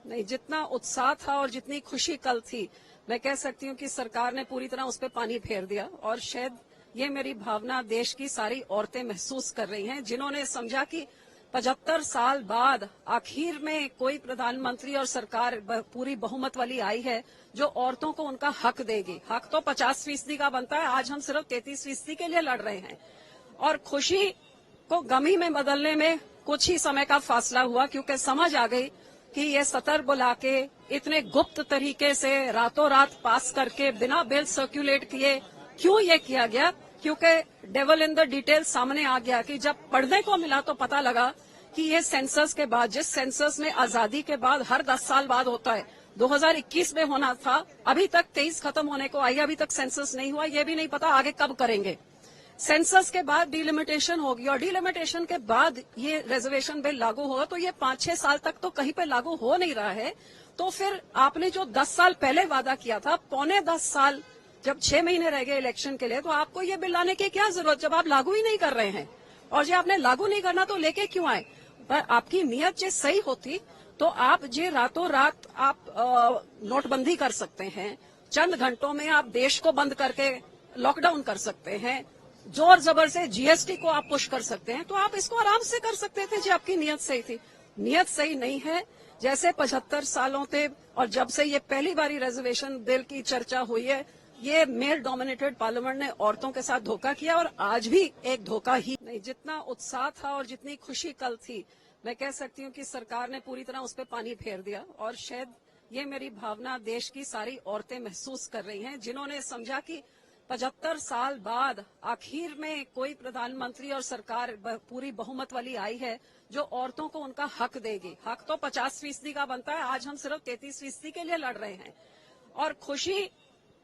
नहीं, जितना उत्साह था और जितनी खुशी कल थी, मैं कह सकती हूँ कि सरकार ने पूरी तरह उस पर पानी फेर दिया। और शायद ये मेरी भावना देश की सारी औरतें महसूस कर रही हैं, जिन्होंने समझा कि 75 साल बाद आखिर में कोई प्रधानमंत्री और सरकार पूरी बहुमत वाली आई है जो औरतों को उनका हक देगी। हक तो 50% का बनता है, आज हम सिर्फ 33% के लिए लड़ रहे हैं। और खुशी को गमी में बदलने में कुछ ही समय का फासला हुआ, क्योंकि समझ आ गई कि ये सत्र बुला के इतने गुप्त तरीके से रातों रात पास करके बिना बिल सर्कुलेट किए क्यों ये किया गया, क्योंकि डेविल इन द डिटेल सामने आ गया कि जब पढ़ने को मिला तो पता लगा कि ये सेंसस के बाद, जिस सेंसस में आजादी के बाद हर 10 साल बाद होता है, 2021 में होना था, अभी तक 23 खत्म होने को आई, अभी तक सेंसस नहीं हुआ, ये भी नहीं पता आगे कब करेंगे। सेंसस के बाद डिलिमिटेशन होगी और डिलिमिटेशन के बाद ये रिजर्वेशन बिल लागू होगा, तो ये 5-6 साल तक तो कहीं पे लागू हो नहीं रहा है। तो फिर आपने जो 10 साल पहले वादा किया था, पौने 10 साल जब 6 महीने रह गए इलेक्शन के लिए, तो आपको ये बिल लाने की क्या जरूरत जब आप लागू ही नहीं कर रहे हैं। और जो आपने लागू नहीं करना तो लेके क्यों आए। पर आपकी नीयत जो सही होती तो आप जे रातों रात आप नोटबंदी कर सकते हैं, चंद घंटों में आप देश को बंद करके लॉकडाउन कर सकते हैं, जोर जबर से जीएसटी को आप पुश कर सकते हैं, तो आप इसको आराम से कर सकते थे जी आपकी नीयत सही थी। नीयत सही नहीं है। जैसे 75 सालों थे और जब से ये पहली बारी रिजर्वेशन बिल की चर्चा हुई है, ये मेल डोमिनेटेड पार्लियामेंट ने औरतों के साथ धोखा किया और आज भी एक धोखा ही। नहीं, जितना उत्साह था और जितनी खुशी कल थी, मैं कह सकती हूँ कि सरकार ने पूरी तरह उस पर पानी फेर दिया। और शायद ये मेरी भावना देश की सारी औरतें महसूस कर रही हैं, जिन्होंने समझा कि 75 साल बाद आखिर में कोई प्रधानमंत्री और सरकार पूरी बहुमत वाली आई है जो औरतों को उनका हक देगी। हक तो 50% का बनता है, आज हम सिर्फ 33% के लिए लड़ रहे हैं। और खुशी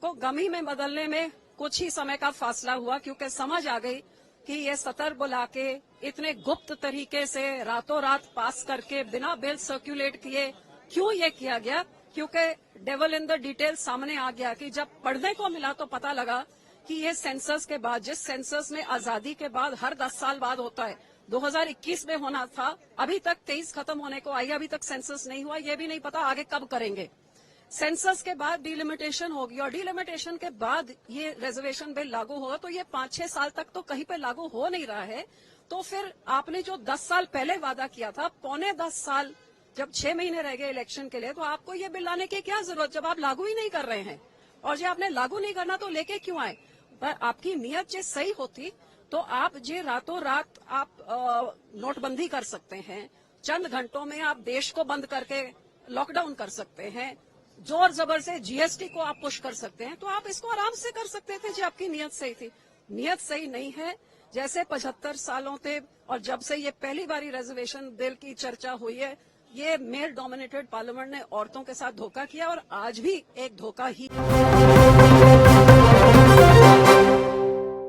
को गमी में बदलने में कुछ ही समय का फासला हुआ, क्योंकि समझ आ गई कि ये सत्र बुला के इतने गुप्त तरीके से रातों रात पास करके बिना बिल सर्कुलेट किए क्यों ये किया गया, क्योंकि डेविल इन द डिटेल सामने आ गया कि जब पढ़ने को मिला तो पता लगा कि ये सेंसस के बाद, जिस सेंसस में आजादी के बाद हर 10 साल बाद होता है, 2021 में होना था, अभी तक 23 खत्म होने को आई, अभी तक सेंसस नहीं हुआ, ये भी नहीं पता आगे कब करेंगे। सेंसस के बाद डिलिमिटेशन होगी और डिलिमिटेशन के बाद ये रिजर्वेशन बिल लागू होगा, तो ये 5-6 साल तक तो कहीं पे लागू हो नहीं रहा है। तो फिर आपने जो 10 साल पहले वादा किया था, पौने 10 साल जब 6 महीने रह गए इलेक्शन के लिए, तो आपको ये बिल लाने की क्या जरूरत जब आप लागू ही नहीं कर रहे हैं। और जो आपने लागू नहीं करना तो लेके क्यों आए। पर आपकी नीयत जो सही होती तो आप जे रातों रात आप नोटबंदी कर सकते हैं, चंद घंटों में आप देश को बंद करके लॉकडाउन कर सकते हैं, जोर जबर से जीएसटी को आप पुश कर सकते हैं, तो आप इसको आराम से कर सकते थे जी आपकी नीयत सही थी। नीयत सही नहीं है। जैसे 75 सालों थे और जब से ये पहली बारी रिजर्वेशन बिल की चर्चा हुई है, ये मेल डोमिनेटेड पार्लियामेंट ने औरतों के साथ धोखा किया और आज भी एक धोखा ही।